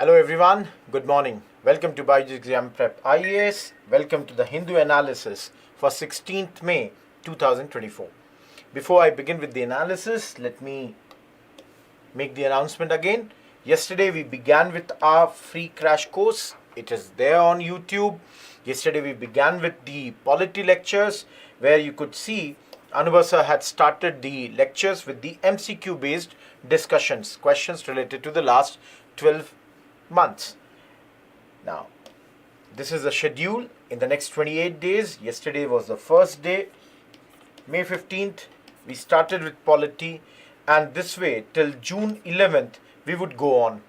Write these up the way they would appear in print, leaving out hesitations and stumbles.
Hello everyone, good morning. Welcome to Byjus Exam Prep IAS. Welcome to the Hindu analysis for 16th May 2024. Before I begin with the analysis, let me make the announcement again. Yesterday we began with our free crash course. It is there on YouTube. Yesterday we began with the polity lectures where you could see Anubhasa had started the lectures with the MCQ based discussions, questions related to the last 12 months. Now, this is a schedule in the next 28 days. Yesterday was the first day, May 15th. We started with polity, and this way till June 11th we would go on.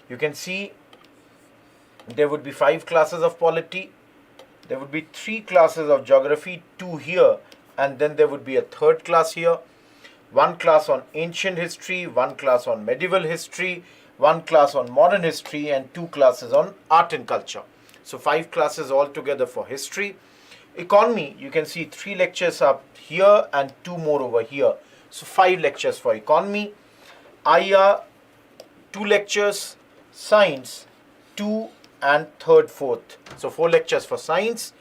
You can see there would be 5 classes of polity, there would be 3 classes of geography, 2 here, and then there would be a third class here, 1 class on ancient history, 1 class on medieval history, 1 class on modern history, and 2 classes on art and culture. So 5 classes altogether for history. Economy, you can see 3 lectures up here and 2 more over here. So 5 lectures for economy. IR, 2 lectures. Science, 2 and 3rd, 4th. So 4 lectures for science,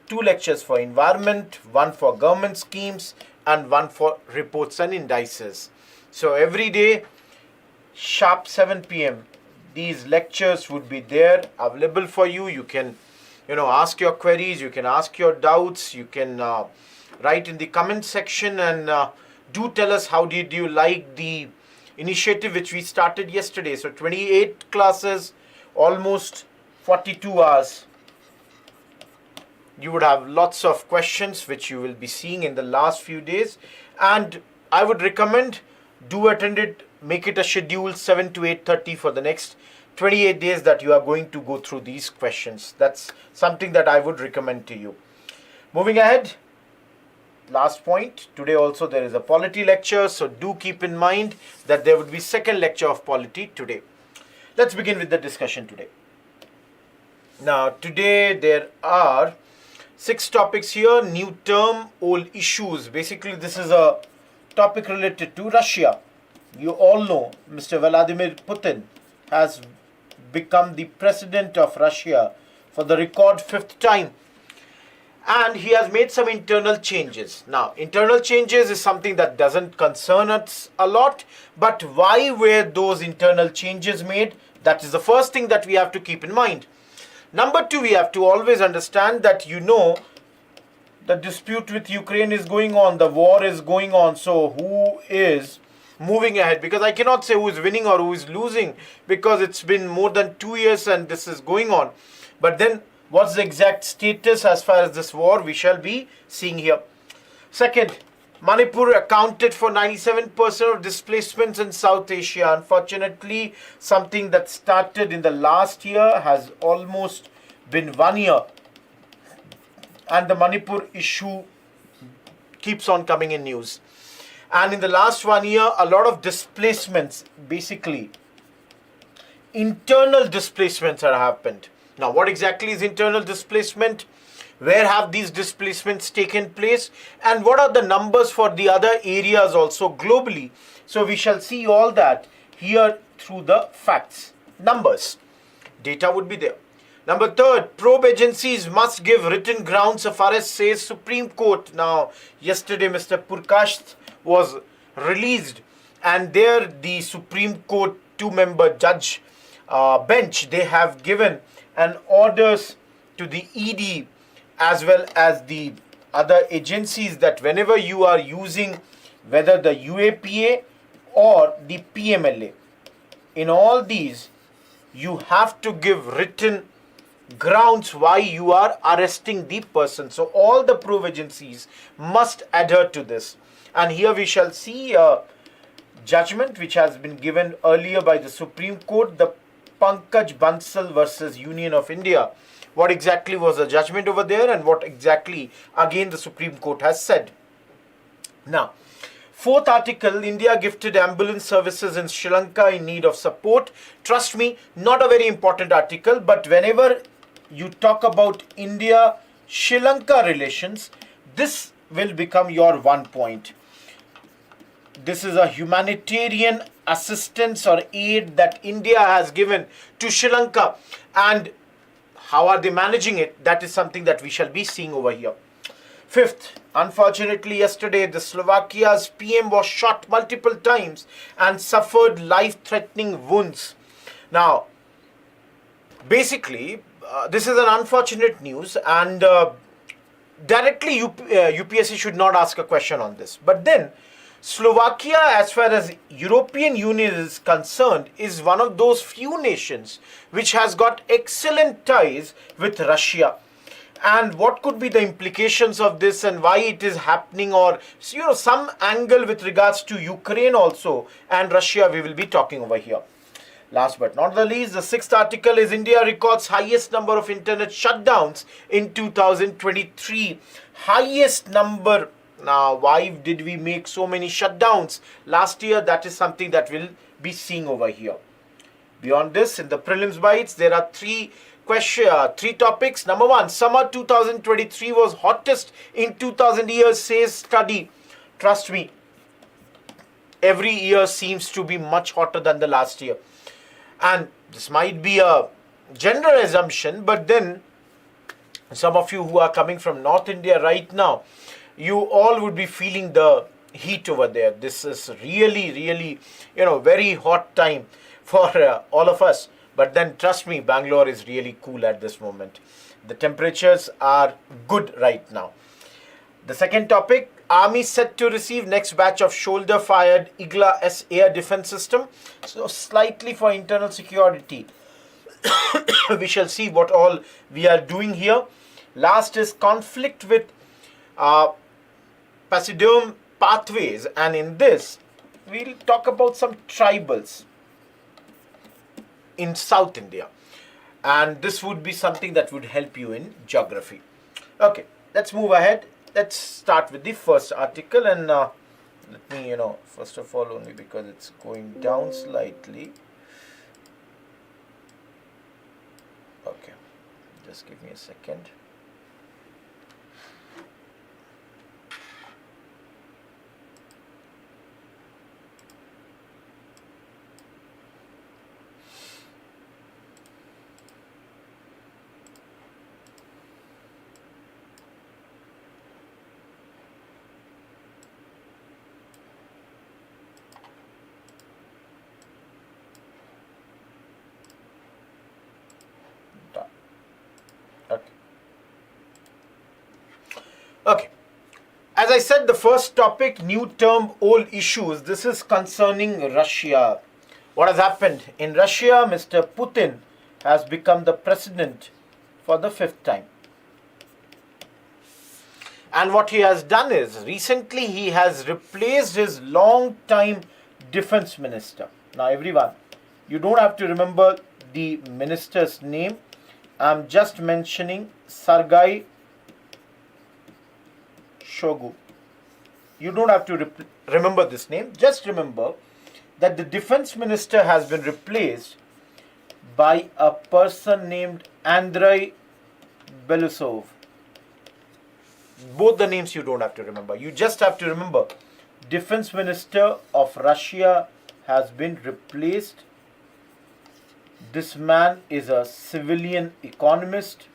2 lectures for environment, 1 for government schemes, and 1 for reports and indices. So every day, sharp 7 p.m. these lectures would be there available for you. You can ask your queries, you can ask your doubts, you can write in the comment section, and do tell us how did you like the initiative which we started yesterday. So 28 classes, almost 42 hours. You would have lots of questions which you will be seeing in the last few days, and I would recommend do attend it. Make it a schedule 7 to 8:30 for the next 28 days that you are going to go through these questions. That's something that I would recommend to you. Moving ahead, last point. Today also there is a polity lecture, so do keep in mind that there would be second lecture of polity today. Let's begin with the discussion today. Now today there are 6 topics here. New term, old issues. Basically this is a topic related to Russia. You all know Mr. Vladimir Putin has become the president of Russia for the record 5th time, and he has made some internal changes. Now, internal changes is something that doesn't concern us a lot, but why were those internal changes made? That is the first thing that we have to keep in mind. Number 2, we have to always understand that the dispute with Ukraine is going on, the war is going on, so who is moving ahead? Because I cannot say who is winning or who is losing, because it's been more than 2 years and this is going on. But then what's the exact status as far as this war, we shall be seeing here. Second, Manipur accounted for 97% of displacements in South Asia. Unfortunately, something that started in the last year has almost been 1 year, and the Manipur issue keeps on coming in news. And in the last 1 year, a lot of displacements, basically internal displacements have happened. Now, what exactly is internal displacement? Where have these displacements taken place? And what are the numbers for the other areas also globally? So we shall see all that here through the facts. Numbers. Data would be there. Number 3rd, probe agencies must give written grounds of arrest, says Supreme Court. Now, yesterday Mr. Purkash was released, and there the Supreme Court 2-member judge bench, they have given an orders to the ED as well as the other agencies that whenever you are using whether the UAPA or the PMLA, in all these you have to give written grounds why you are arresting the person. So all the probe agencies must adhere to this. And here we shall see a judgment which has been given earlier by the Supreme Court, the Pankaj Bansal versus Union of India. What exactly was the judgment over there, and what exactly again the Supreme Court has said. Now, 4th article, India gifted ambulance services in Sri Lanka in need of support. Trust me, not a very important article, but whenever you talk about India-Sri Lanka relations, this will become your 1 point. This is a humanitarian assistance or aid that India has given to Sri Lanka. And how are they managing it? That is something that we shall be seeing over here. Fifth, unfortunately, yesterday the Slovakia's PM was shot multiple times and suffered life-threatening wounds. Now, basically, this is an unfortunate news, and directly UPSC should not ask a question on this. But then, Slovakia, as far as European Union is concerned, is one of those few nations which has got excellent ties with Russia. And what could be the implications of this and why it is happening, or some angle with regards to Ukraine also and Russia we will be talking over here. Last but not the least, the sixth article is India records highest number of internet shutdowns in 2023. Highest number. Now, why did we make so many shutdowns last year? That is something that we'll be seeing over here. Beyond this, in the prelims bites, there are three topics. Number one, summer 2023 was hottest in 2000 years, says study. Trust me, every year seems to be much hotter than the last year. And this might be a general assumption, but then some of you who are coming from North India right now, you all would be feeling the heat over there. This is really, very hot time for all of us. But then trust me, Bangalore is really cool at this moment. The temperatures are good right now. The second topic, Army set to receive next batch of shoulder-fired Igla S air defense system. So slightly for internal security. We shall see what all we are doing here. Last is conflict with Pachyderm pathways, and in this we'll talk about some tribals in South India, and this would be something that would help you in geography. Okay, let's move ahead. Let's start with the first article, and let me first of all, only because it's going down slightly. Okay, just give me a second. Okay. As I said, the first topic, new term, old issues. This is concerning Russia. What has happened? In Russia, Mr. Putin has become the president for the 5th time. And what he has done is, recently he has replaced his long-time defense minister. Now everyone, you don't have to remember the minister's name. I'm just mentioning Sergei Shoigu. You don't have to remember this name. Just remember that the defense minister has been replaced by a person named Andrei Belousov. Both the names you don't have to remember. You just have to remember defense minister of Russia has been replaced. This man is a civilian economist.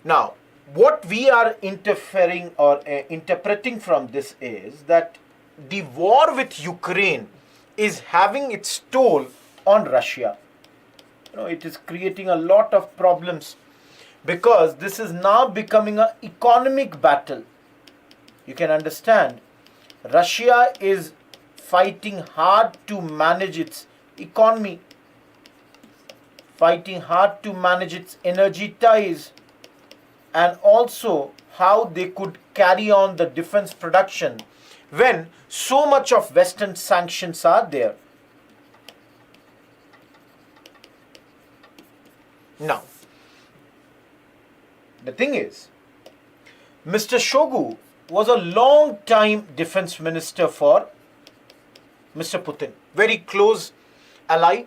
Now, what we are interfering or interpreting from this is that the war with Ukraine is having its toll on Russia. It is creating a lot of problems because this is now becoming an economic battle. You can understand, Russia is fighting hard to manage its economy, fighting hard to manage its energy ties, and also how they could carry on the defense production when so much of Western sanctions are there. Now, the thing is, Mr. Shoigu was a long time defense minister for Mr. Putin, very close ally.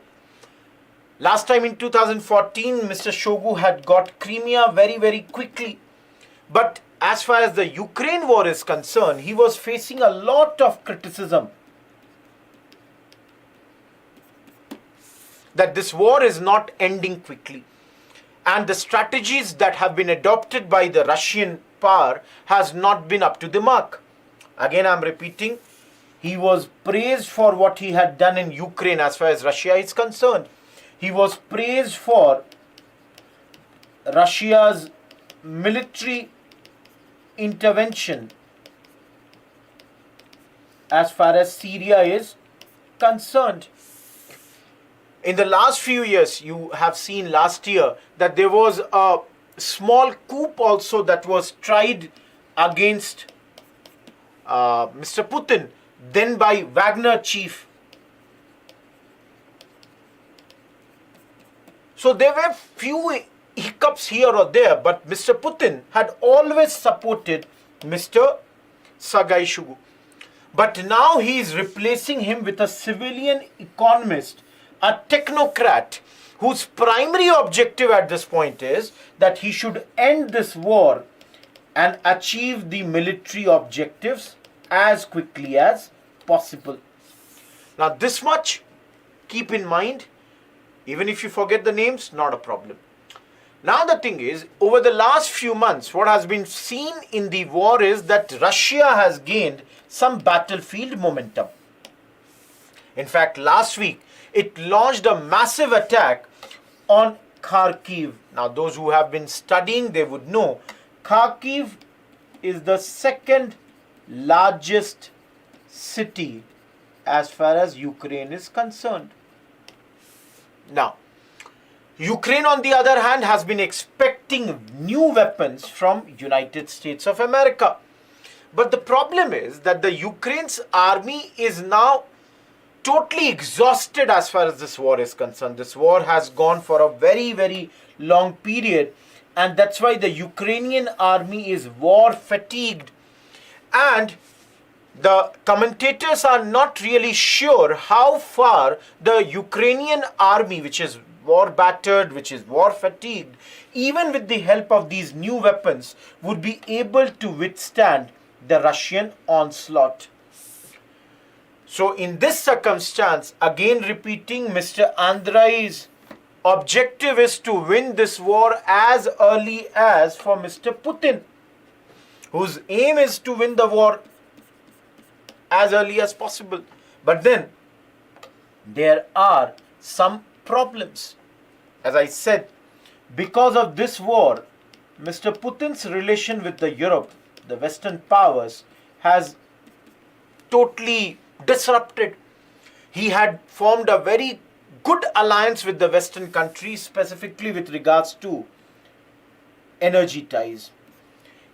Last time in 2014, Mr. Shoigu had got Crimea very, very quickly. But as far as the Ukraine war is concerned, he was facing a lot of criticism that this war is not ending quickly. And the strategies that have been adopted by the Russian power has not been up to the mark. Again, I'm repeating, he was praised for what he had done in Ukraine as far as Russia is concerned. He was praised for Russia's military intervention as far as Syria is concerned. In the last few years, you have seen last year that there was a small coup also that was tried against Mr. Putin, then by Wagner chief. So there were few hiccups here or there, but Mr. Putin had always supported Mr. Sagaishugu. But now he is replacing him with a civilian economist, a technocrat, whose primary objective at this point is that he should end this war and achieve the military objectives as quickly as possible. Now this much keep in mind, even if you forget the names, not a problem. Now the thing is, over the last few months, what has been seen in the war is that Russia has gained some battlefield momentum. In fact, last week, it launched a massive attack on Kharkiv. Now, those who have been studying, they would know Kharkiv is the second largest city as far as Ukraine is concerned. Now, Ukraine, on the other hand, has been expecting new weapons from United States of America. But the problem is that the Ukraine's army is now totally exhausted as far as this war is concerned. This war has gone for a very, very long period, and that's why the Ukrainian army is war fatigued. And the commentators are not really sure how far the Ukrainian army, which is war battered, which is war fatigued, even with the help of these new weapons, would be able to withstand the Russian onslaught. So in this circumstance, again repeating, Mr. Andrei's objective is to win this war as early as for Mr. Putin, whose aim is to win the war as early as possible. But then there are some problems. As I said, because of this war, Mr. Putin's relation with the Europe, the Western powers, has totally disrupted. He had formed a very good alliance with the Western countries, specifically with regards to energy ties.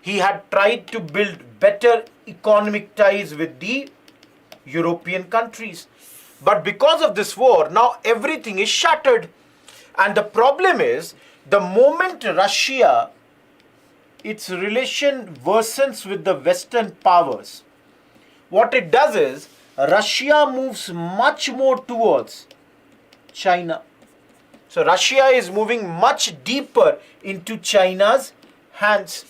He had tried to build better economic ties with the European countries. But because of this war, now everything is shattered. And the problem is, the moment Russia, its relation worsens with the Western powers, what it does is, Russia moves much more towards China. So Russia is moving much deeper into China's hands.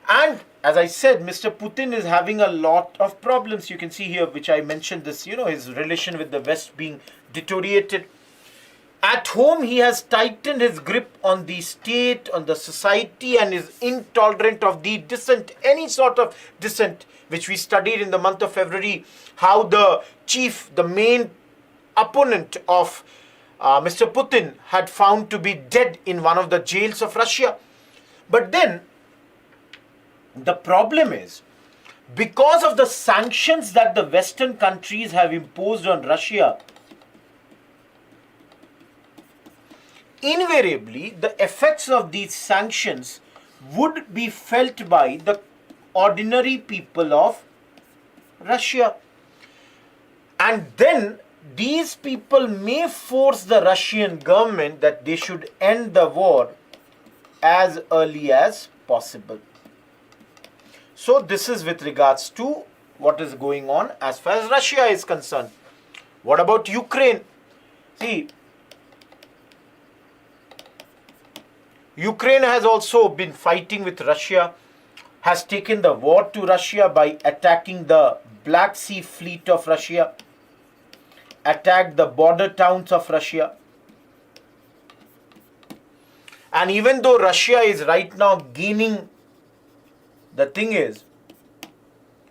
And as I said, Mr. Putin is having a lot of problems. You can see here, which I mentioned this, his relation with the West being deteriorated. At home, he has tightened his grip on the state, on the society, and is intolerant of the dissent, any sort of dissent, which we studied in the month of February, how the main opponent of Mr. Putin had found to be dead in one of the jails of Russia. But then, the problem is, because of the sanctions that the Western countries have imposed on Russia, invariably, the effects of these sanctions would be felt by the ordinary people of Russia. And then these people may force the Russian government that they should end the war as early as possible. So this is with regards to what is going on as far as Russia is concerned. What about Ukraine? See, Ukraine has also been fighting with Russia has taken the war to Russia by attacking the Black Sea Fleet of Russia, attacked the border towns of Russia. And even though Russia is right now gaining, the thing is,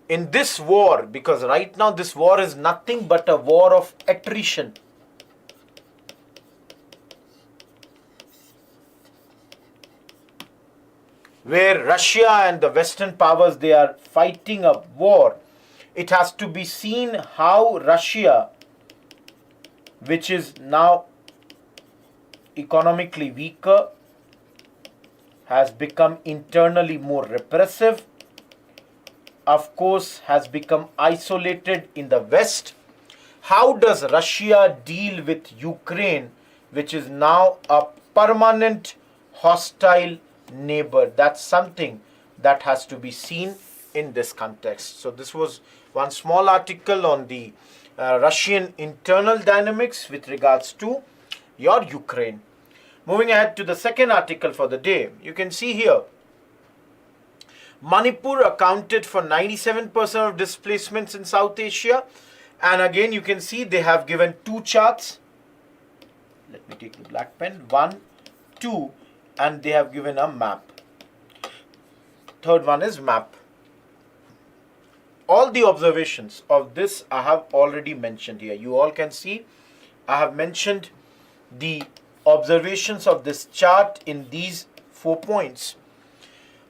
in this war, because right now this war is nothing but a war of attrition. Where Russia and the Western powers, they are fighting a war. It has to be seen how Russia, which is now economically weaker, has become internally more repressive, of course has become isolated in the West. How does Russia deal with Ukraine, which is now a permanent hostile neighbor? That's something that has to be seen in this context. So this was one small article on the Russian internal dynamics with regards to your Ukraine. Moving ahead to the second article for the day, you can see here, Manipur accounted for 97% of displacements in South Asia. And again, you can see they have given two charts. Let me take the black pen. 1, 2, and they have given a map. Third one is map. All the observations of this I have already mentioned here. You all can see I have mentioned the observations of this chart in these 4 points.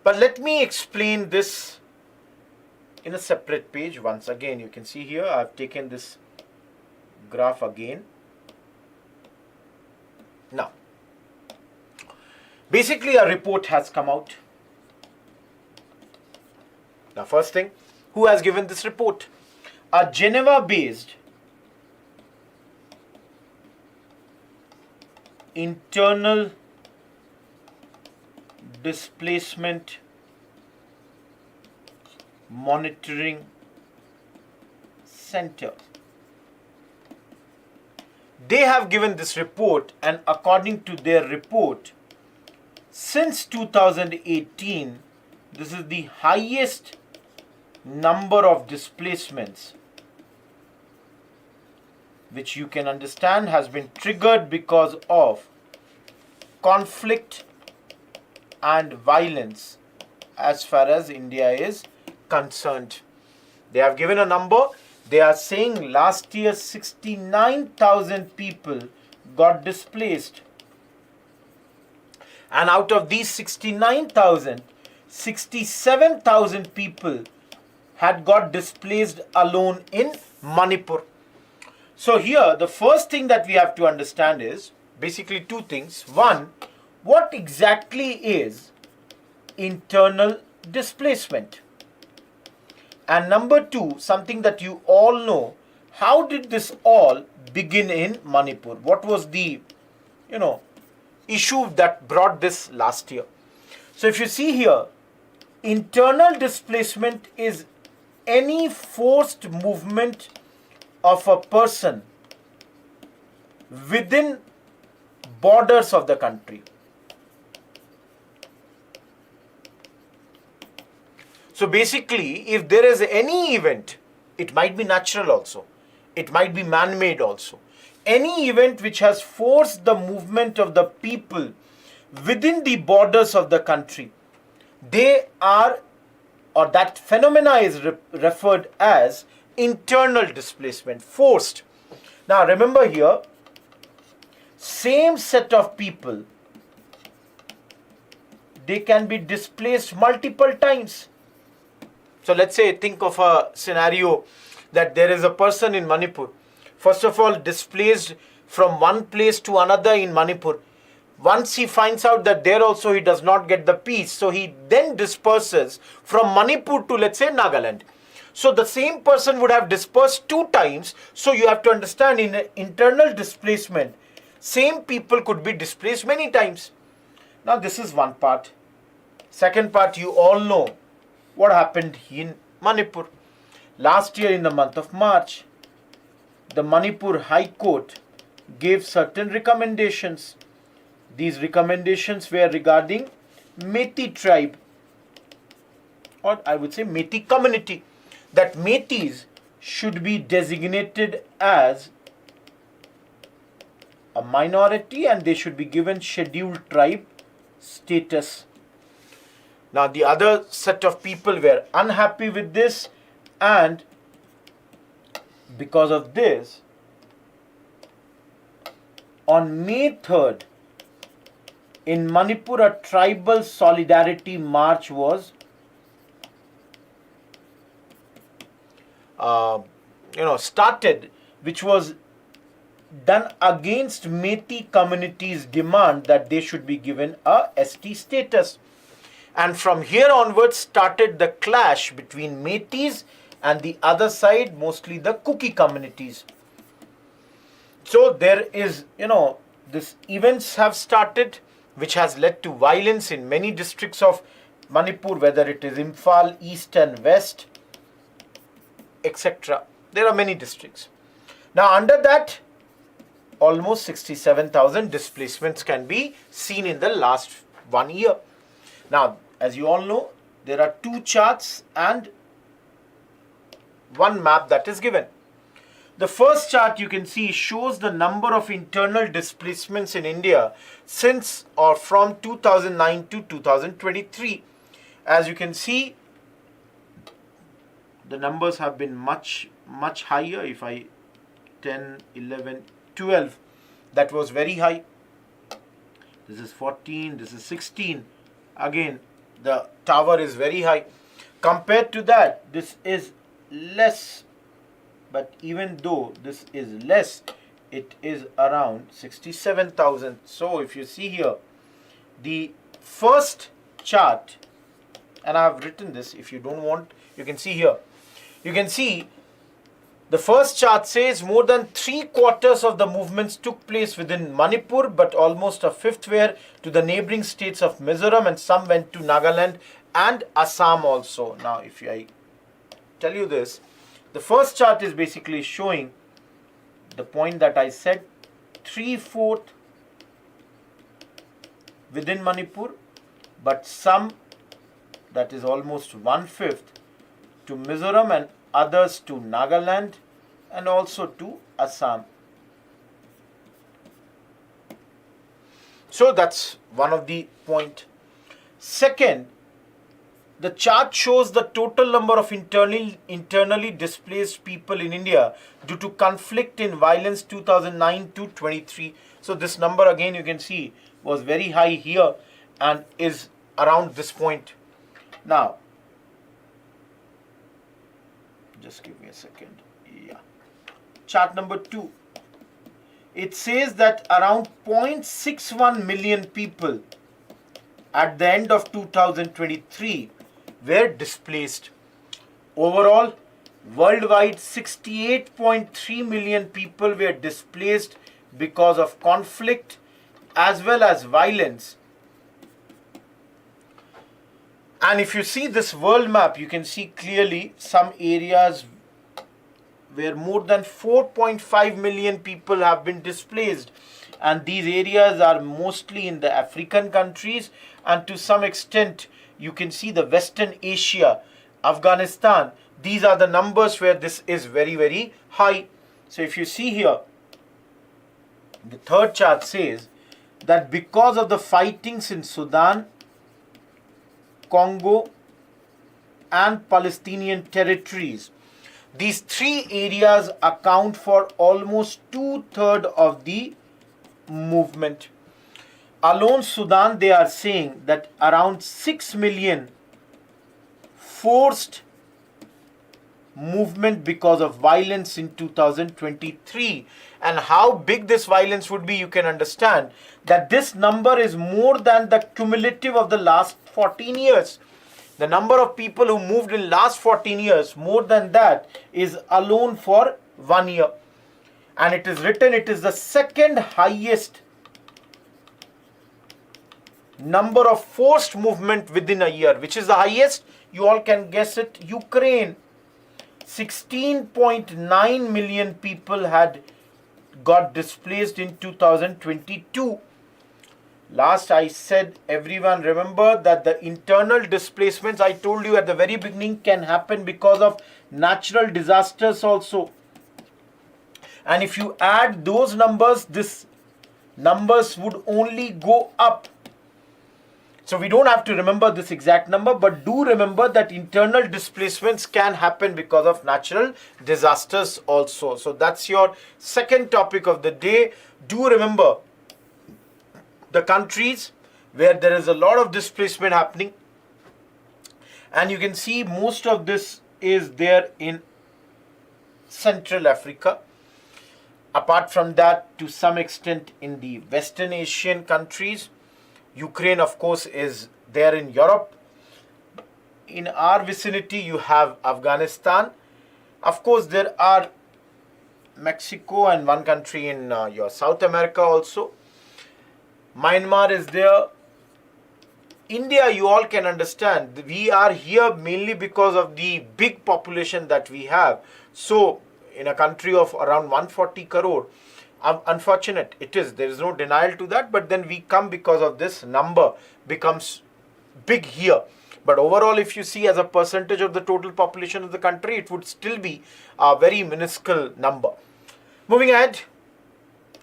But let me explain this in a separate page. Once again, you can see here I have taken this graph again. Now, basically a report has come out. Now, first thing, who has given this report? A Geneva-based internal displacement monitoring center. They have given this report, and according to their report, since 2018, this is the highest number of displacements, which you can understand has been triggered because of conflict and violence as far as India is concerned. They have given a number. They are saying last year 69,000 people got displaced. And out of these 69,000, 67,000 people had got displaced alone in Manipur. So here, the first thing that we have to understand is basically two things. One, what exactly is internal displacement? And number two, something that you all know, how did this all begin in Manipur? What was the, issue that brought this last year? So if you see here, internal displacement is any forced movement of a person within borders of the country. So basically, if there is any event, it might be natural also, it might be man-made also, any event which has forced the movement of the people within the borders of the country, they are, or that phenomena is referred as internal displacement, forced. Now remember here, same set of people, they can be displaced multiple times. So let's say, think of a scenario that there is a person in Manipur, first of all displaced from one place to another in Manipur. Once he finds out that there also he does not get the peace, so he then disperses from Manipur to, let's say, Nagaland. So the same person would have dispersed 2 times. So you have to understand, in internal displacement, same people could be displaced many times. Now this is one part. Second part, you all know what happened in Manipur. Last year in the month of March, the Manipur High Court gave certain recommendations. These recommendations were regarding Meitei tribe. or I would say Metis community, that Metis should be designated as a minority and they should be given scheduled tribe status. Now the other set of people were unhappy with this, and because of this, on May 3rd, in Manipur, a tribal solidarity march was started, which was done against Metis community's demand that they should be given a ST status. And from here onwards started the clash between Metis and the other side, mostly the Kuki communities. So there is, these events have started, which has led to violence in many districts of Manipur, whether it is Imphal, East and West, etc. There are many districts. Now under that, almost 67,000 displacements can be seen in the last 1 year. Now, as you all know, there are 2 charts and 1 map that is given. The first chart you can see shows the number of internal displacements in India since or from 2009 to 2023. As you can see, the numbers have been much higher. If I 10, 11, 12, that was very high. This is 14, this is 16. Again, the tower is very high. Compared to that, this is less. But even though this is less, it is around 67,000. So if you see here, the first chart, and I have written this, if you don't want, you can see here. You can see the first chart says more than 3/4 of the movements took place within Manipur, but almost a fifth were to the neighboring states of Mizoram, and some went to Nagaland and Assam also. Now, if I tell you this, the first chart is basically showing the point that I said, 3/4 within Manipur, but some, that is almost 1/5, to Mizoram and others to Nagaland and also to Assam. So that's one of the point. Second, the chart shows the total number of internally displaced people in India due to conflict in violence 2009 to 23. So this number again you can see was very high here and is around this point. Now, just give me a second. Yeah. Chart number 2. It says that around 0.61 million people at the end of 2023 were displaced. Overall, worldwide 68.3 million people were displaced because of conflict as well as violence. And if you see this world map, you can see clearly some areas where more than 4.5 million people have been displaced. And these areas are mostly in the African countries, and to some extent you can see the Western Asia, Afghanistan. These are the numbers where this is very, very high. So if you see here, the third chart says that because of the fightings in Sudan, Congo and Palestinian territories, these 3 areas account for almost 2/3 of the movement. Alone Sudan, they are saying that around 6 million forced movement because of violence in 2023. And how big this violence would be, you can understand that this number is more than the cumulative of the last 14 years. The number of people who moved in last 14 years, more than that, is alone for 1 year. And it is written it is the second highest number of forced movement within a year. Which is the highest? You all can guess it. Ukraine. 16.9 million people had got displaced in 2022. Last I said, everyone remember that the internal displacements I told you at the very beginning can happen because of natural disasters also. And if you add those numbers, this numbers would only go up. So we don't have to remember this exact number, but do remember that internal displacements can happen because of natural disasters also. So that's your second topic of the day. Do remember the countries where there is a lot of displacement happening, and you can see most of this is there in Central Africa. Apart from that, to some extent in the Western Asian countries. Ukraine, of course, is there in Europe. In our vicinity, you have Afghanistan. Of course, there are Mexico and one country in your South America also. Myanmar is there. India, you all can understand, we are here mainly because of the big population that we have. So, in a country of around 140 crore, unfortunate it is, there is no denial to that, but then we come because of this number becomes big here. But overall, if you see as a percentage of the total population of the country, it would still be a very minuscule number. Moving ahead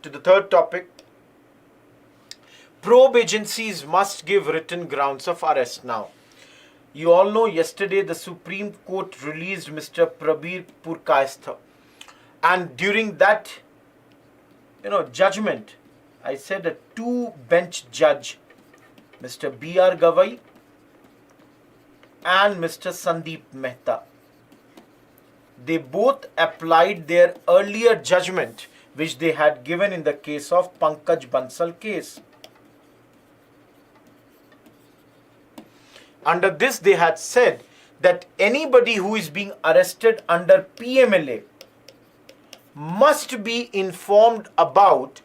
to the third topic. Probe agencies must give written grounds of arrest now. You all know yesterday the Supreme Court released Mr. Prabir Purkayastha, and during that judgment, I said a two-bench judge, Mr. B.R. Gavai and Mr. Sandeep Mehta, they both applied their earlier judgment which they had given in the case of Pankaj Bansal case. Under this, they had said that anybody who is being arrested under PMLA must be informed about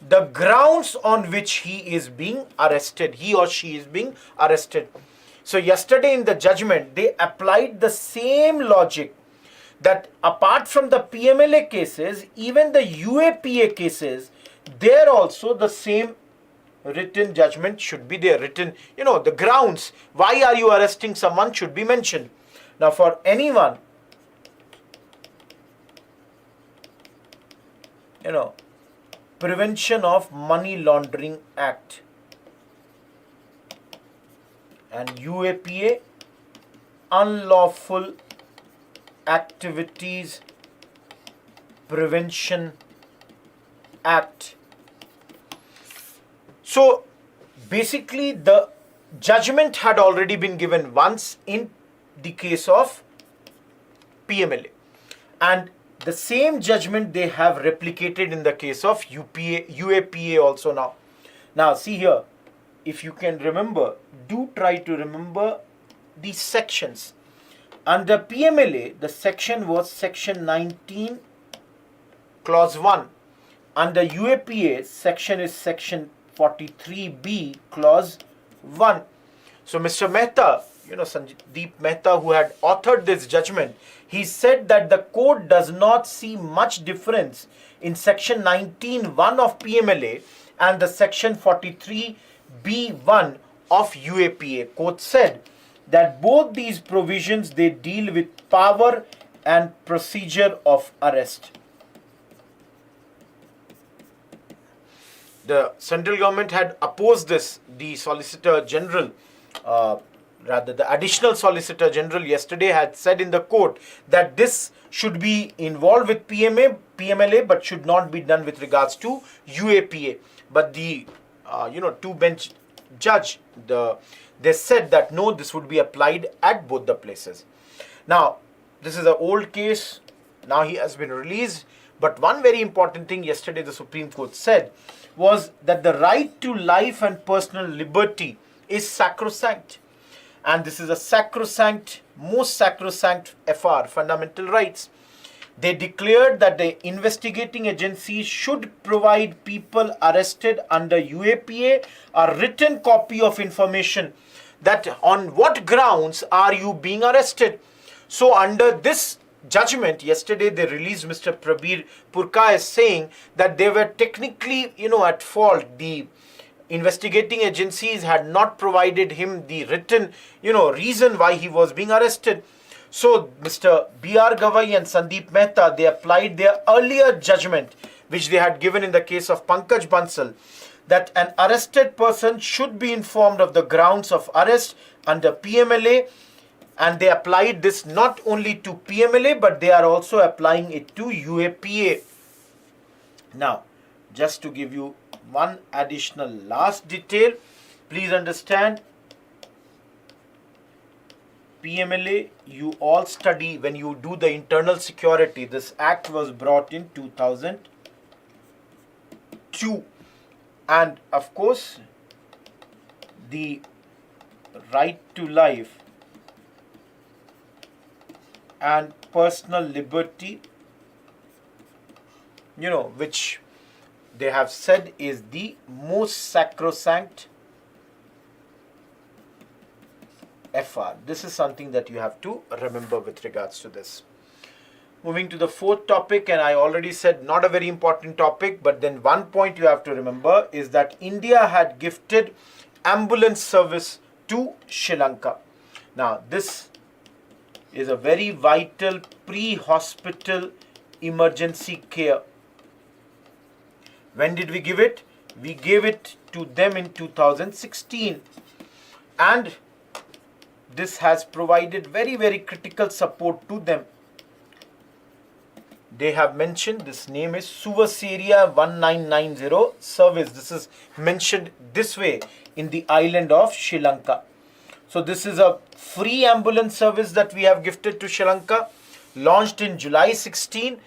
the grounds on which he is being arrested, he or she is being arrested. So yesterday in the judgment, they applied the same logic that apart from the PMLA cases, even the UAPA cases, there also the same written judgment should be there. Written, the grounds, why are you arresting someone should be mentioned. Now for anyone, Prevention of Money Laundering Act and UAPA, Unlawful Activities Prevention Act. So basically the judgment had already been given once in the case of PMLA, and the same judgment they have replicated in the case of UAPA also now. Now see here, if you can remember, do try to remember these sections. Under PMLA, the section was section 19, clause 1. Under UAPA, section is section 43B, clause 1. So Mr. Mehta, Sandeep Mehta, who had authored this judgment, he said that the court does not see much difference in section 19(1) of PMLA and the section 43B(1) of UAPA. Court said that both these provisions, they deal with power and procedure of arrest. The central government had opposed this. The Solicitor General, the Additional Solicitor General yesterday had said in the court that this should be involved with PMLA, but should not be done with regards to UAPA. But the two-bench judge, they said that no, this would be applied at both the places. Now, this is an old case. Now he has been released. But one very important thing yesterday the Supreme Court said was that the right to life and personal liberty is sacrosanct. And this is a sacrosanct, most sacrosanct FR, fundamental rights. They declared that the investigating agencies should provide people arrested under UAPA a written copy of information that on what grounds are you being arrested. So under this judgment, yesterday they released Mr. Prabir Purkayastha saying that they were technically, at fault. The investigating agencies had not provided him the written, reason why he was being arrested. So Mr. B.R. Gavai and Sandeep Mehta, they applied their earlier judgment, which they had given in the case of Pankaj Bansal, that an arrested person should be informed of the grounds of arrest under PMLA, and they applied this not only to PMLA, but they are also applying it to UAPA. Now, just to give you one additional last detail, please understand, PMLA, you all study when you do the internal security. This act was brought in 2002, and of course the right to life and personal liberty, which they have said is the most sacrosanct FR. This is something that you have to remember with regards to this. Moving to the fourth topic, and I already said not a very important topic, but then one point you have to remember is that India had gifted ambulance service to Sri Lanka. Now, this is a very vital pre-hospital emergency care. When did we give it? We gave it to them in 2016, and this has provided very, very critical support to them. They have mentioned, this name is Suvaseria 1990 service. This is mentioned this way in the island of Sri Lanka. So this is a free ambulance service that we have gifted to Sri Lanka, launched in July 16.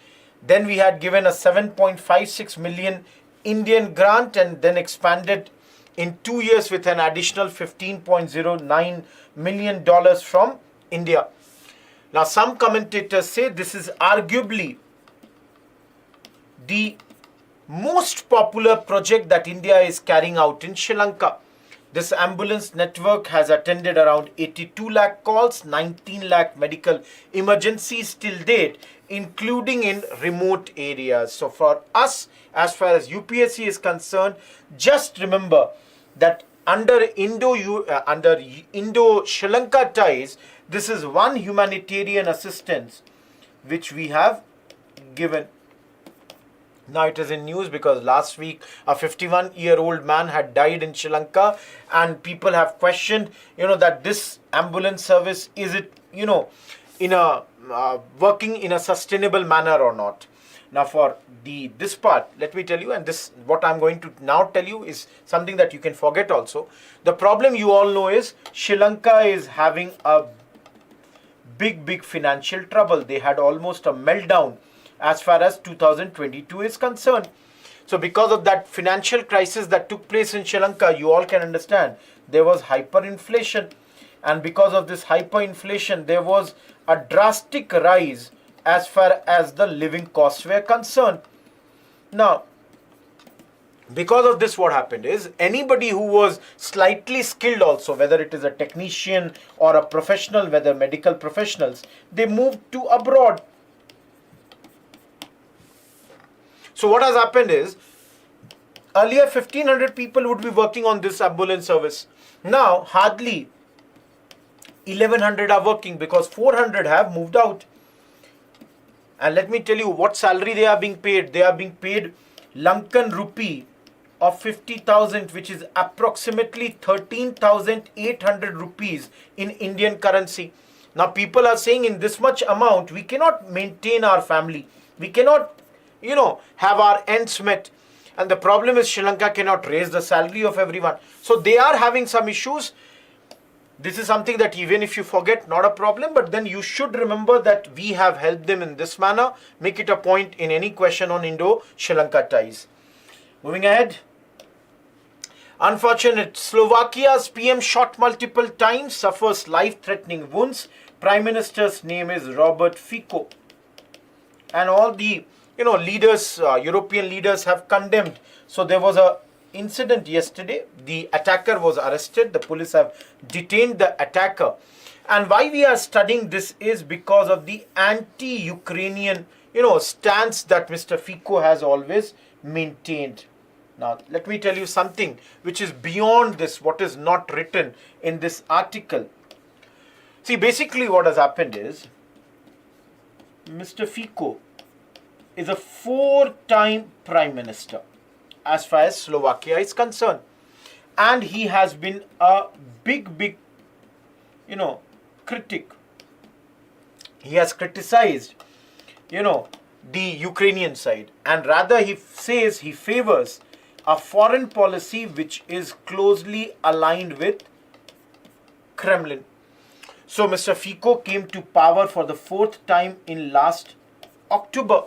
Then we had given a 7.56 million Indian grant, and then expanded in 2 years with an additional $15.09 million from India. Now, some commentators say this is arguably the most popular project that India is carrying out in Sri Lanka. This ambulance network has attended around 82 lakh calls, 19 lakh medical emergencies till date, including in remote areas. So for us, as far as UPSC is concerned, just remember that under Indo-Sri Lanka ties, this is one humanitarian assistance which we have given. Now it is in news because last week a 51-year-old man had died in Sri Lanka, and people have questioned, that this ambulance service, is it, in a working in a sustainable manner or not. Now for this part, let me tell you, and this what I'm going to now tell you is something that you can forget also. The problem you all know is Sri Lanka is having a big financial trouble. They had almost a meltdown as far as 2022 is concerned. So because of that financial crisis that took place in Sri Lanka, you all can understand there was hyperinflation, and because of this hyperinflation there was a drastic rise as far as the living costs were concerned. Now, because of this, what happened is anybody who was slightly skilled also, whether it is a technician or a professional, whether medical professionals, they moved to abroad. So what has happened is, earlier 1500 people would be working on this ambulance service. Now hardly 1100 are working because 400 have moved out. And let me tell you what salary they are being paid. They are being paid Lankan rupee of 50,000, which is approximately 13,800 rupees in Indian currency. Now people are saying in this much amount, we cannot maintain our family. We cannot, have our ends met. And the problem is Sri Lanka cannot raise the salary of everyone. So they are having some issues. This is something that even if you forget, not a problem, but then you should remember that we have helped them in this manner. Make it a point in any question on Indo-Sri Lanka ties. Moving ahead. Unfortunate, Slovakia's PM shot multiple times, suffers life-threatening wounds. Prime Minister's name is Robert Fico. And all the leaders, European leaders have condemned. So there was a incident yesterday. The attacker was arrested. The police have detained the attacker. And why we are studying this is because of the anti-Ukrainian, stance that Mr. Fico has always maintained. Now, let me tell you something which is beyond this, what is not written in this article. See, basically what has happened is, Mr. Fico is a 4-time Prime Minister as far as Slovakia is concerned. And he has been a big, critic. He has criticized, the Ukrainian side. And rather he says he favors a foreign policy which is closely aligned with Kremlin. So Mr. Fico came to power for the 4th time in last October.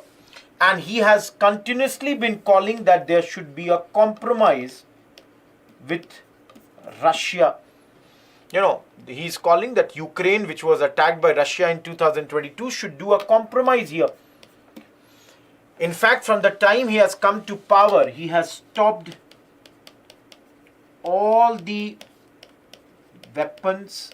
And he has continuously been calling that there should be a compromise with Russia. He's calling that Ukraine, which was attacked by Russia in 2022, should do a compromise here. In fact, from the time he has come to power, he has stopped all the weapons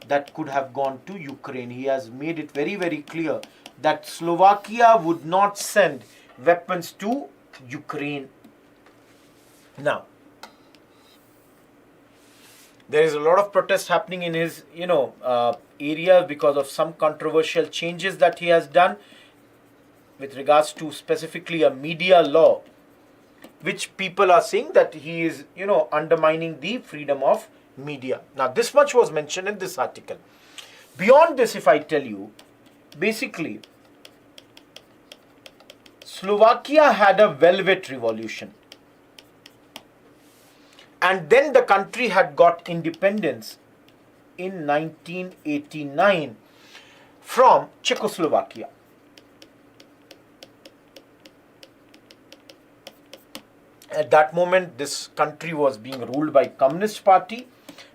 that could have gone to Ukraine. He has made it very, very clear that Slovakia would not send weapons to Ukraine. Now, there is a lot of protest happening in his, area because of some controversial changes that he has done with regards to specifically a media law, which people are saying that he is, undermining the freedom of media. Now, this much was mentioned in this article. Beyond this, if I tell you, basically, Slovakia had a velvet revolution. And then the country had got independence in 1989 from Czechoslovakia. At that moment, this country was being ruled by Communist Party,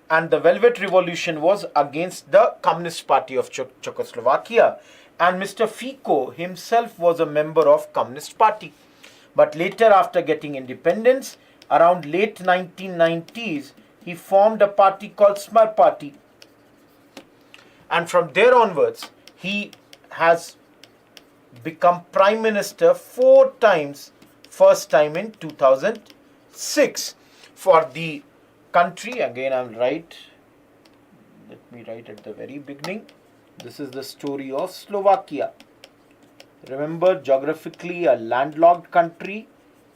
and the Velvet Revolution was against the Communist Party of Czechoslovakia. And Mr. Fico himself was a member of Communist Party. But later, after getting independence, around late 1990s, he formed a party called Smar Party. And from there onwards, he has become Prime Minister 4 times. First time in 2006 for the country. Again, I'll write. Let me write at the very beginning. This is the story of Slovakia. Remember, geographically a landlocked country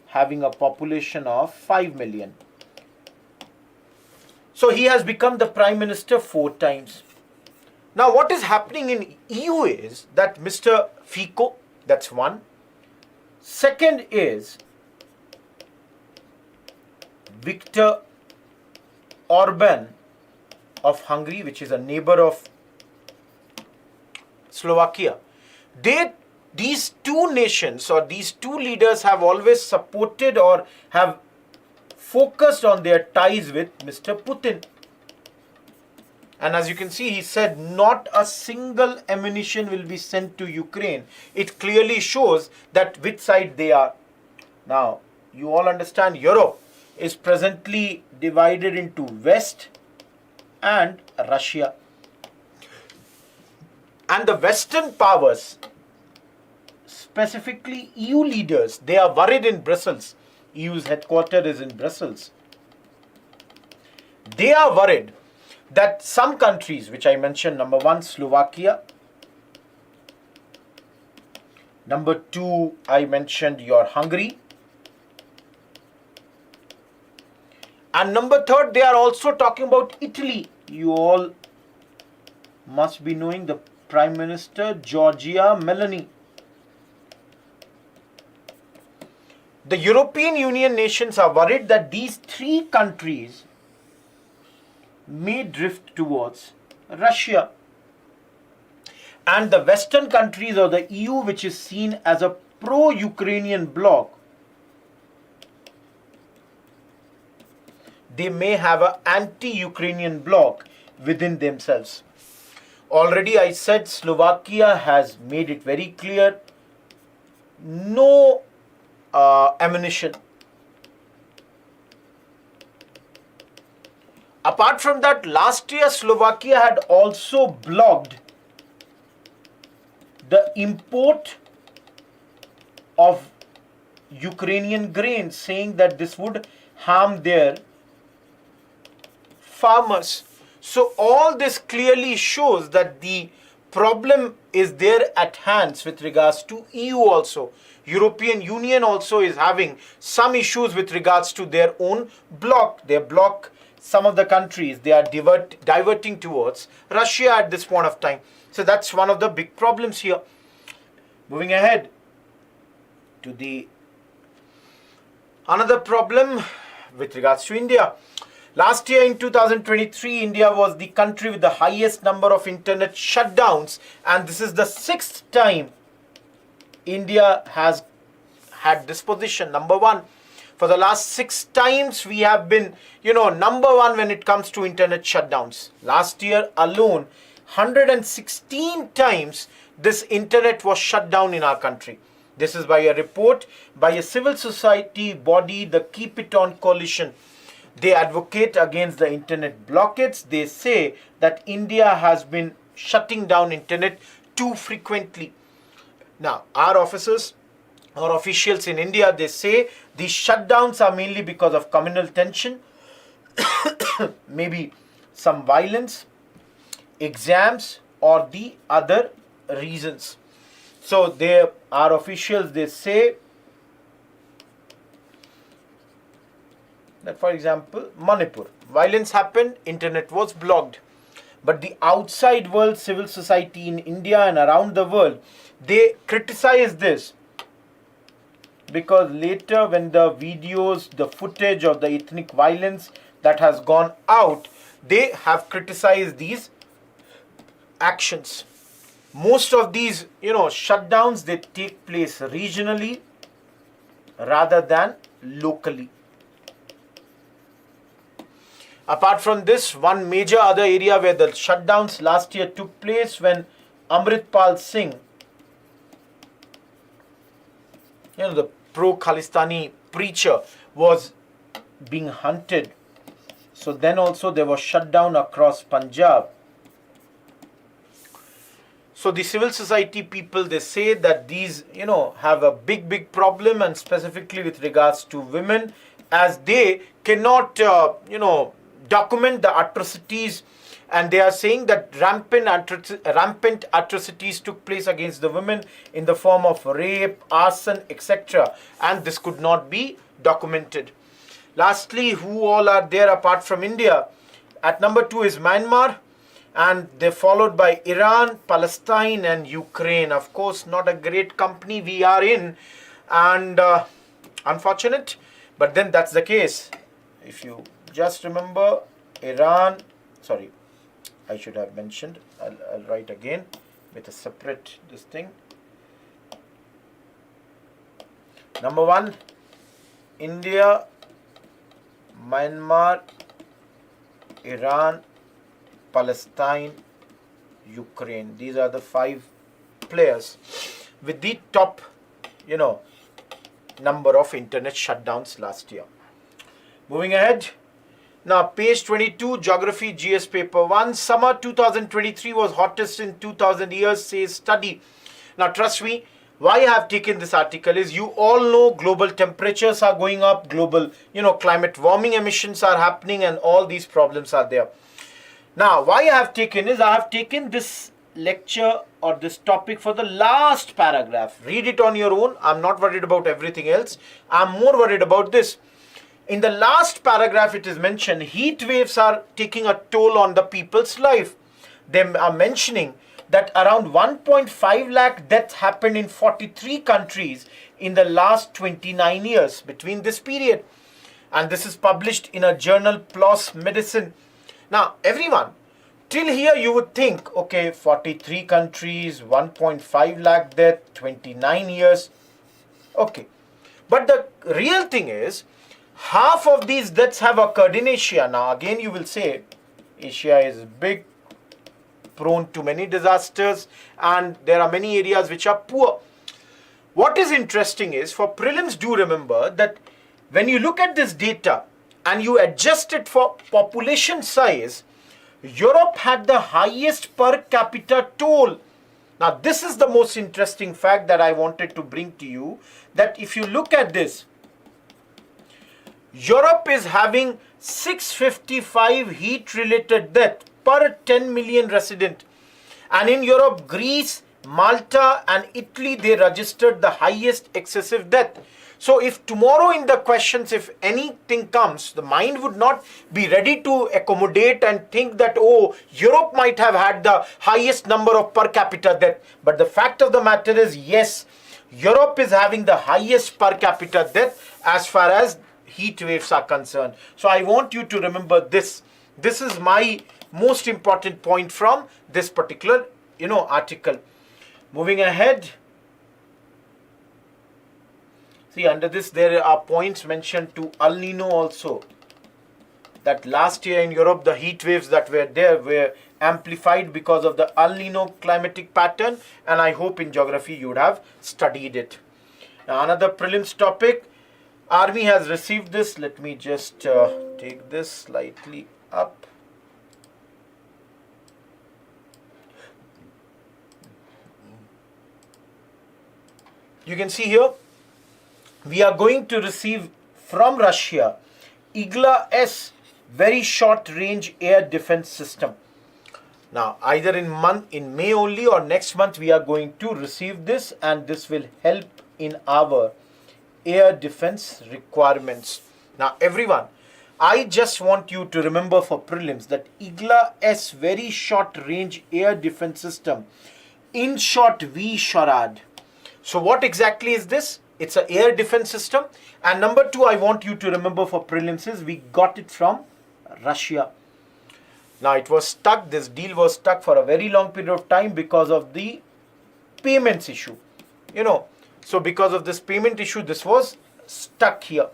having a population of 5 million. So he has become the Prime Minister 4 times. Now, what is happening in EU is that Mr. Fico, that's one. Second is Viktor Orban of Hungary, which is a neighbor of Slovakia. These two nations or these two leaders have always supported or have focused on their ties with Mr. Putin. And as you can see, he said not a single ammunition will be sent to Ukraine. It clearly shows that which side they are. Now, you all understand Europe is presently divided into West and Russia. And the Western powers, specifically EU leaders, they are worried in Brussels. EU's headquarters is in Brussels. They are worried that some countries, which I mentioned, number 1, Slovakia. Number 2, I mentioned your Hungary. And number 3, they are also talking about Italy. You all must be knowing the Prime Minister, Giorgia Meloni. The European Union nations are worried that these 3 countries may drift towards Russia. And the Western countries or the EU, which is seen as a pro-Ukrainian bloc, they may have an anti-Ukrainian bloc within themselves. Already I said Slovakia has made it very clear, no ammunition. Apart from that, last year Slovakia had also blocked the import of Ukrainian grain, saying that this would harm their farmers. So all this clearly shows that the problem is there at hands with regards to EU also. European Union also is having some issues with regards to their own bloc. Their bloc, some of the countries, they are diverting towards Russia at this point of time. So that's one of the big problems here. Moving ahead to the another problem with regards to India. Last year in 2023, India was the country with the highest number of internet shutdowns, and this is the 6th time India has had this position, number one. For the last 6 times, we have been, number one when it comes to internet shutdowns. Last year alone, 116 times this internet was shut down in our country. This is by a report by a civil society body, the Keep It On Coalition. They advocate against the internet blockades. They say that India has been shutting down internet too frequently. Now, our officers or officials in India, they say these shutdowns are mainly because of communal tension, maybe some violence, exams, or the other reasons. So our officials, they say that, for example, Manipur, violence happened, internet was blocked. But the outside world, civil society in India and around the world, they criticize this because later when the videos, the footage of the ethnic violence that has gone out, they have criticized these actions. Most of these, shutdowns, they take place regionally rather than locally. Apart from this, one major other area where the shutdowns last year took place when Amritpal Singh, the pro-Khalistani preacher, was being hunted. So then also there was shutdown across Punjab. So the civil society people, they say that these, have a big problem, and specifically with regards to women, as they cannot, document the atrocities, and they are saying that rampant atrocities took place against the women in the form of rape, arson, etc. And this could not be documented. Lastly, who all are there apart from India? At number 2 is Myanmar, and they're followed by Iran, Palestine, and Ukraine. Of course, not a great company we are in, and unfortunate, but then that's the case. If you just remember, Iran, sorry, I should have mentioned, I'll write again with a separate this thing. Number 1, India, Myanmar, Iran, Palestine, Ukraine. These are the 5 players with the top, number of internet shutdowns last year. Moving ahead. Now, page 22, Geography GS Paper 1. Summer 2023 was hottest in 2000 years, says study. Now, trust me, why I have taken this article is you all know global temperatures are going up, global, climate warming emissions are happening, and all these problems are there. Now, why I have taken this lecture or this topic for the last paragraph. Read it on your own. I'm not worried about everything else. I'm more worried about this. In the last paragraph, it is mentioned heat waves are taking a toll on the people's life. They are mentioning that around 1.5 lakh deaths happened in 43 countries in the last 29 years between this period. And this is published in a journal, PLOS Medicine. Now, everyone, till here you would think, okay, 43 countries, 1.5 lakh deaths, 29 years. Okay. But the real thing is, half of these deaths have occurred in Asia. Now, again, you will say, Asia is big, prone to many disasters, and there are many areas which are poor. What is interesting is, for prelims, do remember that when you look at this data and you adjust it for population size, Europe had the highest per capita toll Now this is the most interesting fact that I wanted to bring to you, that if you look at this, Europe is having 655 heat related death per 10 million resident, and in Europe, Greece, Malta and Italy, they registered the highest excessive death. So if tomorrow in the questions, if anything comes, the mind would not be ready to accommodate and think that, oh, Europe might have had the highest number of per capita death. But the fact of the matter is, yes, Europe is having the highest per capita death as far as heat waves are concerned. So I want you to remember this. This is my most important point from this particular, article. Moving ahead. See, under this there are points mentioned to El Nino also. That last year in Europe, the heat waves that were there were amplified because of the El Nino climatic pattern, and I hope in geography you would have studied it. Now another prelims topic. Army has received this. Let me just take this slightly up. You can see here, we are going to receive from Russia Igla S very short range air defense system. Now either in May only or next month we are going to receive this, and this will help in our air defense requirements. Now everyone, I just want you to remember for prelims that Igla S very short range air defense system, in short VSHORAD. So what exactly is this? It's an air defense system. And number two, I want you to remember for prelims is we got it from Russia. Now it was stuck, this deal was stuck for a very long period of time because of the payments issue. So because of this payment issue, this was stuck here.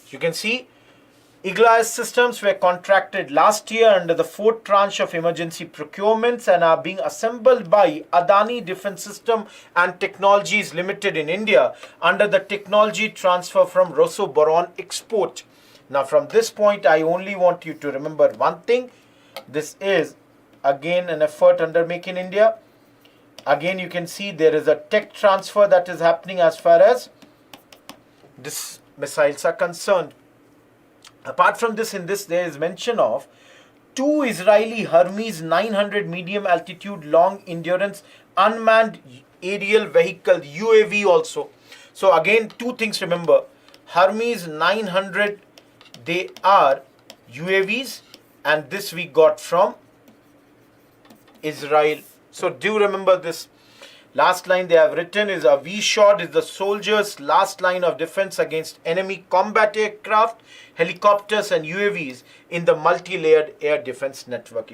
You can see Igla S systems were contracted last year under the 4th tranche of emergency procurements and are being assembled by Adani Defense System and Technologies Limited in India under the technology transfer from Rosoboron Export. Now from this point, I only want you to remember one thing. This is again an effort under Make in India. Again, you can see there is a tech transfer that is happening as far as these missiles are concerned. Apart from this, in this there is mention of 2 Israeli Hermes 900 medium altitude long endurance unmanned aerial vehicle UAV also. So again, two things remember. Hermes 900, they are UAVs, and this we got from Israel. So do remember this. Last line they have written is a VSHORAD is the soldier's last line of defense against enemy combat aircraft, helicopters and UAVs in the multi-layered air defense network.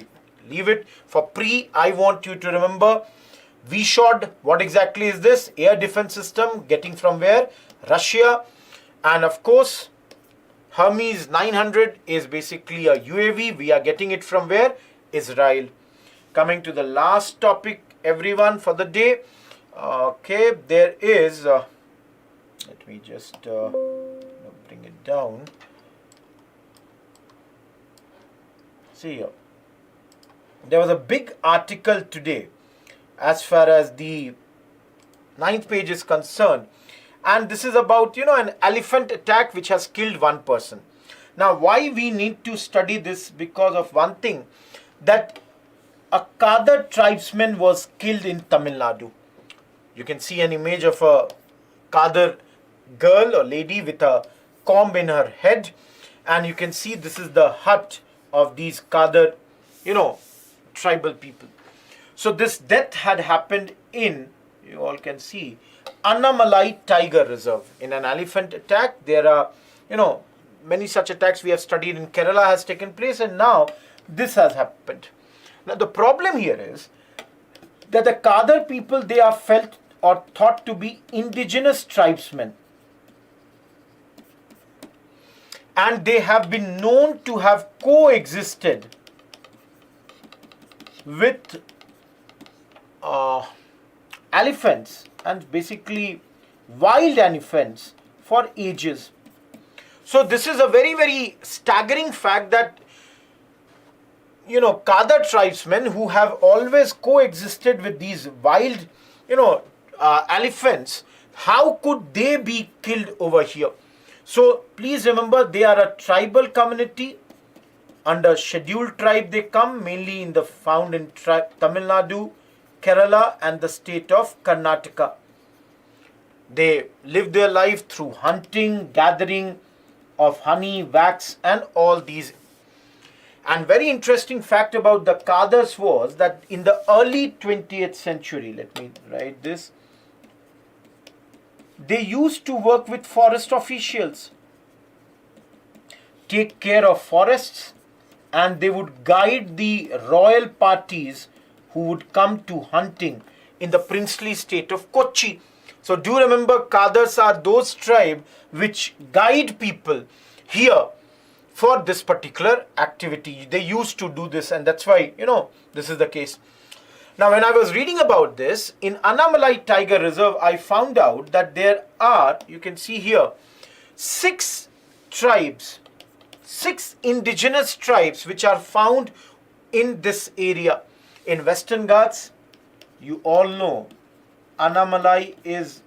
Leave it for pre. I want you to remember VSHORAD. What exactly is this? Air defense system, getting from where? Russia. And of course, Hermes 900 is basically a UAV. We are getting it from where? Israel. Coming to the last topic, everyone, for the day. Okay, there is let me just bring it down. See here, there was a big article today as far as the 9th page is concerned, and this is about an elephant attack which has killed one person. Now why we need to study this? Because of one thing, that a Kadar tribesman was killed in Tamil Nadu. You can see an image of a Kadar girl or lady with a comb in her head, and you can see this is the hut of these Kadar, tribal people. So this death had happened in, you all can see, Annamalai Tiger Reserve. In an elephant attack, there are, many such attacks we have studied in Kerala has taken place, and now this has happened. Now the problem here is that the Kadar people, they are felt or thought to be indigenous tribesmen, and they have been known to have coexisted with elephants and basically wild elephants for ages. So this is a very, very staggering fact that Kada tribesmen who have always coexisted with these wild, elephants, how could they be killed over here? So please remember, they are a tribal community. Under scheduled tribe they come, mainly found in Tamil Nadu, Kerala and the state of Karnataka. They live their life through hunting, gathering of honey, wax and all these. And very interesting fact about the Kadas was that in the early 20th century, let me write this, they used to work with forest officials, take care of forests, and they would guide the royal parties who would come to hunting in the princely state of Kochi. So do remember, Kadas are those tribes which guide people here for this particular activity. They used to do this, and that's why, this is the case. Now, when I was reading about this, in Annamalai Tiger Reserve, I found out that there are, you can see here, 6 tribes, 6 indigenous tribes which are found in this area. In Western Ghats, you all know, Annamalai is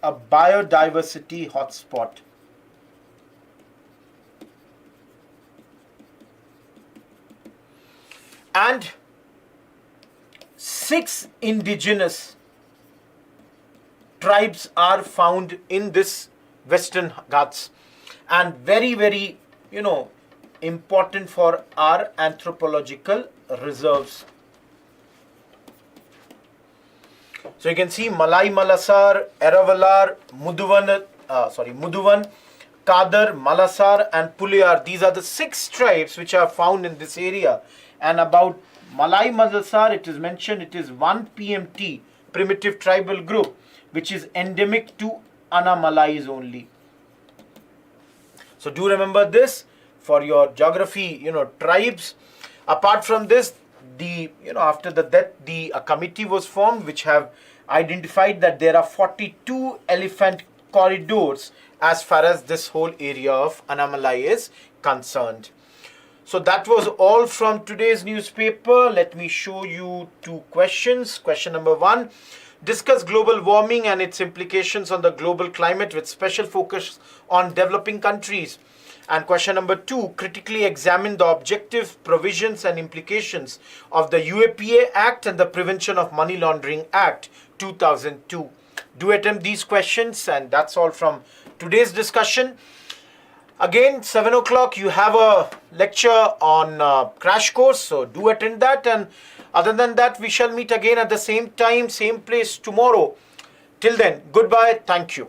a biodiversity hotspot. And 6 indigenous tribes are found in this Western Ghats, and very, very, important for our anthropological reserves. So you can see Malai Malasar, Eravalar, Muduvan, Kadar, Malasar and Puliyar. These are the 6 tribes which are found in this area. And about Malai Malasar, it is mentioned it is 1 PMT, primitive tribal group, which is endemic to Annamalais only. So do remember this for your geography, tribes. Apart from this, after the death, a committee was formed which have identified that there are 42 elephant corridors as far as this whole area of Annamalai is concerned. So that was all from today's newspaper. Let me show you 2 questions. Question number 1. Discuss global warming and its implications on the global climate with special focus on developing countries. And question number 2, critically examine the objective provisions and implications of the UAPA Act and the Prevention of Money Laundering Act 2002. Do attempt these questions, and that's all from today's discussion. Again, 7 o'clock, you have a lecture on crash course, so do attend that. And other than that, we shall meet again at the same time, same place tomorrow. Till then, goodbye. Thank you.